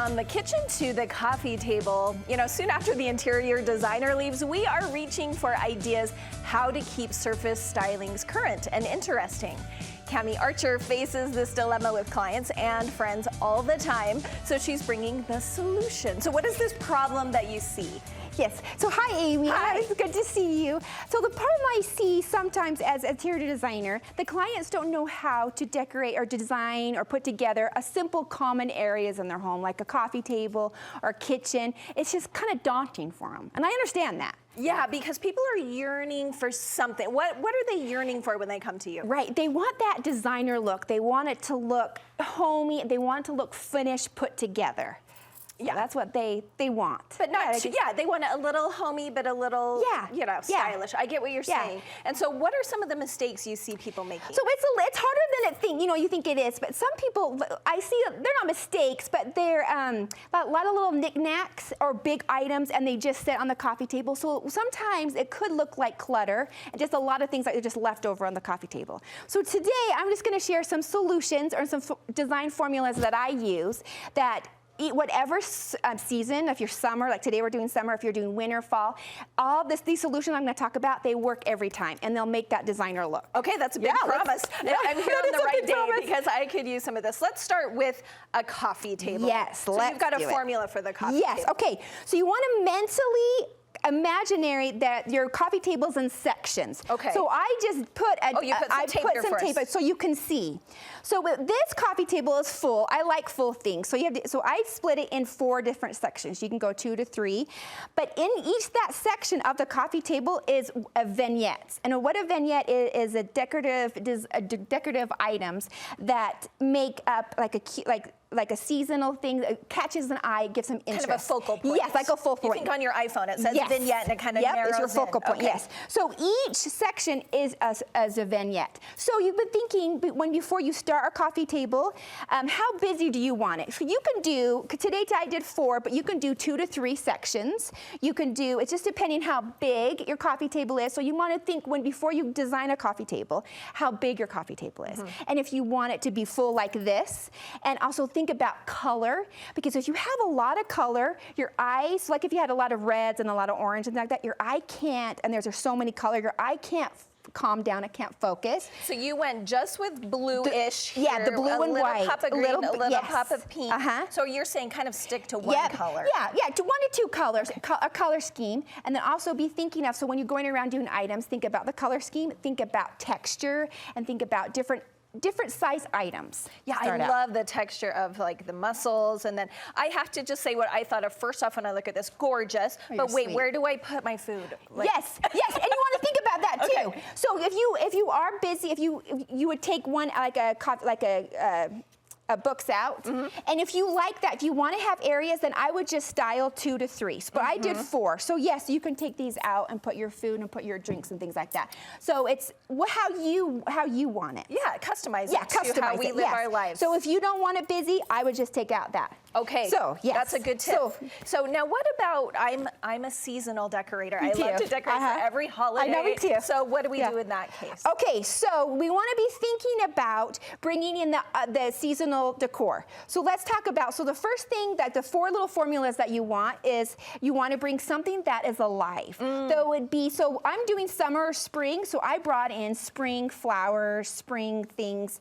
From the kitchen to the coffee table, soon after the interior designer leaves, we are reaching for ideas how to keep surface stylings current and interesting. Cami Archer faces this dilemma with clients and friends all the time, so she's bringing the solution. So what is this problem that you see? Yes. So hi, Amy. Hi. It's good to see you. So the problem I see sometimes as an interior designer, the clients don't know how to decorate or design or put together a simple common areas in their home, like a coffee table or kitchen. It's just kind of daunting for them, and I understand that. Yeah, because people are yearning for something. What are they yearning for when they come to you? Right. They want that designer look. They want it to look homey. They want it to look finished, put together. Yeah, that's what they want. But not, they want it a little homey, but a little, stylish. I get what you're saying. And so what are some of the mistakes you see people making? So it's harder than you think it is, but some people, I see, they're not mistakes, but they're a lot of little knickknacks or big items, and they just sit on the coffee table. So sometimes it could look like clutter, and just a lot of things that are just left over on the coffee table. So today, I'm just gonna share some solutions or some design formulas that I use that whatever season, if you're summer, like today we're doing summer, if you're doing winter, fall, these solutions I'm going to talk about, they work every time, and they'll make that designer look. Okay, that's a big promise. I'm here on the right day because I could use some of this. Let's start with a coffee table. Yes, so you've got a formula for the coffee table. Yes, okay. So you want to mentally imaginary that your coffee table's in sections. Okay. So I just put some tape so you can see. So this coffee table is full. I like full things. So I split it in 4 different sections. You can go 2 to 3. But in that section of the coffee table is a vignette. And what a vignette is a decorative items that make up like a seasonal thing that catches an eye, gives some interest. Kind of a focal point. Yes, like a focal point. You think on your iPhone it says vignette and it kind of narrows it's your focal point, Okay. yes. So each section is as a vignette. So you've been thinking, before you start a coffee table, how busy do you want it? So you can do, today I did 4, but you can do 2 to 3 sections. You can do, it's just depending how big your coffee table is. So you want to think before you design a coffee table, how big your coffee table is. And if you want it to be full like this, and also think about color, because if you have a lot of color, your eyes, like if you had a lot of reds and a lot of orange and like that, your eye can't, and there's so many colors, your eye can't calm down, it can't focus. So you went just with bluish here, the blue and white, pup of green, a little pup of pink. So you're saying kind of stick to one color. Yeah, to 1 to 2 colors, a color scheme, and then also be thinking of, so when you're going around doing items, think about the color scheme, think about texture, and think about different size items. Yeah, I love the texture of like the mussels, and then I have to just say what I thought of first off when I look at this, gorgeous, but wait, where do I put my food? Yes, and you want to think about that too. Okay. So if you are busy, if you would take one books out, and if you like that, if you want to have areas, then I would just style 2 to 3. But I did 4. So yes, you can take these out and put your food and put your drinks and things like that. So it's how you want it. Yeah, customize it to how we live our lives. So if you don't want it busy, I would just take out that. Okay, so yes, that's a good tip. So now what about, I'm a seasonal decorator. I love to decorate for every holiday. I know, me too. So what do we do in that case? Okay, so we want to be thinking about bringing in the seasonal decor. So let's talk about, so the first thing that the 4 little formulas that you want is you want to bring something that is alive. So it would be, so I'm doing summer or spring, so I brought in spring flowers, spring things.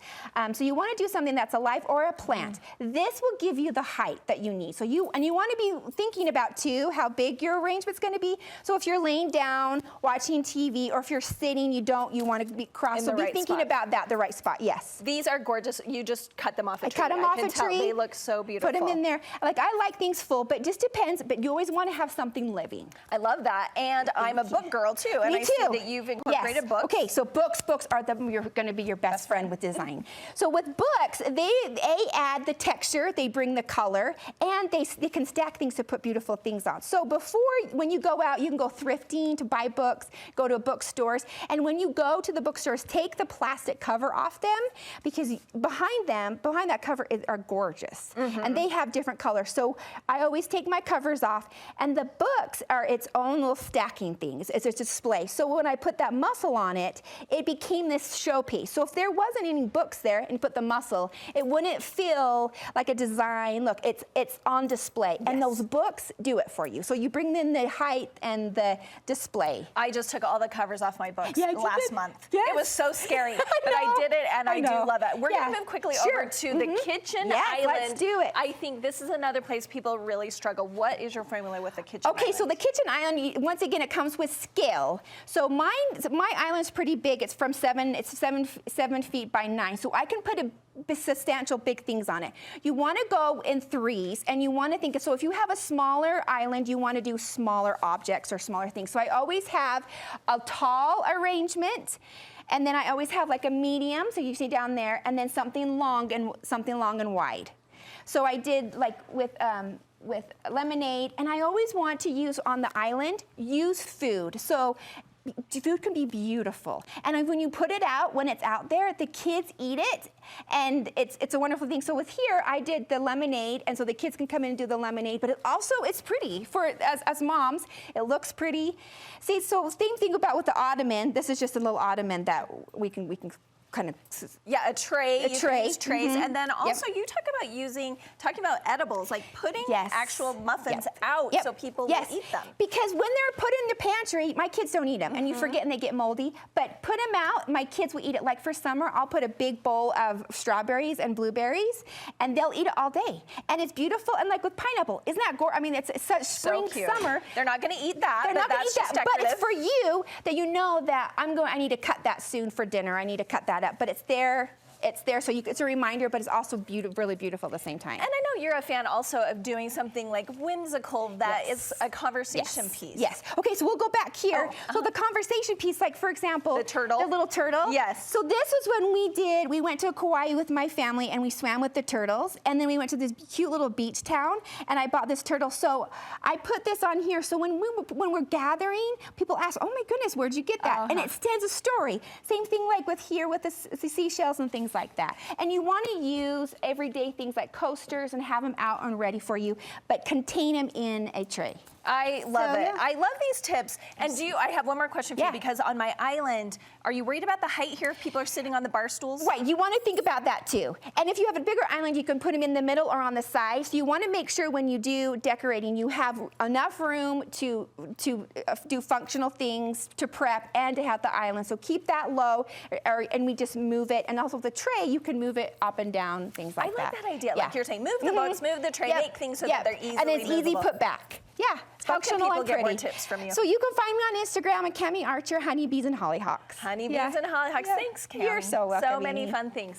So you want to do something that's alive or a plant. This will give you the height that you need. So you want to be thinking about too how big your arrangement's going to be. So if you're laying down watching TV, or if you're sitting, you want to be cross. So be thinking about that, the right spot. Yes. These are gorgeous. You just cut them off a tree. Cut them off a tree. They look so beautiful. Put them in there. Like, I like things full, but it just depends. But you always want to have something living. I love that. And I'm a book girl too. And I see that you've incorporated books. Okay, so books are you're going to be your best friend with design. So with books, they add the texture, they bring the color, and they can stack things to put beautiful things on. So when you go out, you can go thrifting to buy books, go to bookstores, and when you go to the bookstores, take the plastic cover off them, because behind that that cover are gorgeous, and they have different colors. So I always take my covers off, and the books are its own little stacking things. It's a display. So when I put that mussel on it, it became this showpiece. So if there wasn't any books there and you put the mussel, it wouldn't feel like a design. Look, it's on display, and those books do it for you. So you bring in the height and the display. I just took all the covers off my books last month. Yes. It was so scary, but I did it, and I do love it. We're going to move quickly over to the kitchen island. Let's do it. I think this is another place people really struggle. What is your formula with the kitchen island? Okay, so the kitchen island, once again, it comes with scale. So my island's pretty big. It's from 7 feet by 9. So I can put a substantial big things on it. You want to go in threes, and you want to think, so if you have a smaller island, you want to do smaller objects or smaller things. So I always have a tall arrangement, and then I always have like a medium, so you see down there, and then something long and wide. So I did like with lemonade, and I always want to use on the island, use food. So food can be beautiful, and when you put it out, when it's out there, the kids eat it, and it's a wonderful thing. So with here, I did the lemonade, and so the kids can come in and do the lemonade, but it's pretty for as moms. It looks pretty. See, so same thing about with the ottoman. This is just a little ottoman that we can kind of a tray. You can use trays, and then also you talking about edibles, like putting actual muffins out so people will eat them. Because when they're put in the pantry, my kids don't eat them, and you forget and they get moldy. But put them out, my kids will eat it. Like for summer, I'll put a big bowl of strawberries and blueberries, and they'll eat it all day. And it's beautiful, and like with pineapple, isn't that gorgeous? I mean, it's such spring, summer. They're not going to eat that. They're not going to eat that, but it's for you that you know that I need to cut that soon for dinner. I need to cut that up, but it's there, so it's a reminder, but it's also really beautiful at the same time. And I know you're a fan also of doing something like whimsical that is a conversation piece. Yes. Okay, so we'll go back here. So the conversation piece, like for example, the turtle. The little turtle. Yes. So this was when we went to Kauai with my family, and we swam with the turtles, and then we went to this cute little beach town, and I bought this turtle. So I put this on here, so when we're gathering, people ask, oh my goodness, where'd you get that? And it tells a story. Same thing like with the seashells and things like that. And you want to use everyday things like coasters and have them out and ready for you, but contain them in a tray. I love it. I love these tips. And I have one more question for you, because on my island, are you worried about the height here if people are sitting on the bar stools? Right, you want to think about that too. And if you have a bigger island, you can put them in the middle or on the side. So you want to make sure when you do decorating, you have enough room to do functional things, to prep, and to have the island. So keep that low, and we just move it. And also the tray, you can move it up and down, things like that. I like that idea. Like you're saying, move the books, move the tray, make things so that they're easily and it's easy movable. put back. Yeah. How can people get more tips from you? So you can find me on Instagram at Cami Archer, Honeybees and Hollyhocks. Honeybees and Hollyhocks. Thanks, Cami. You're so welcome. So many fun things.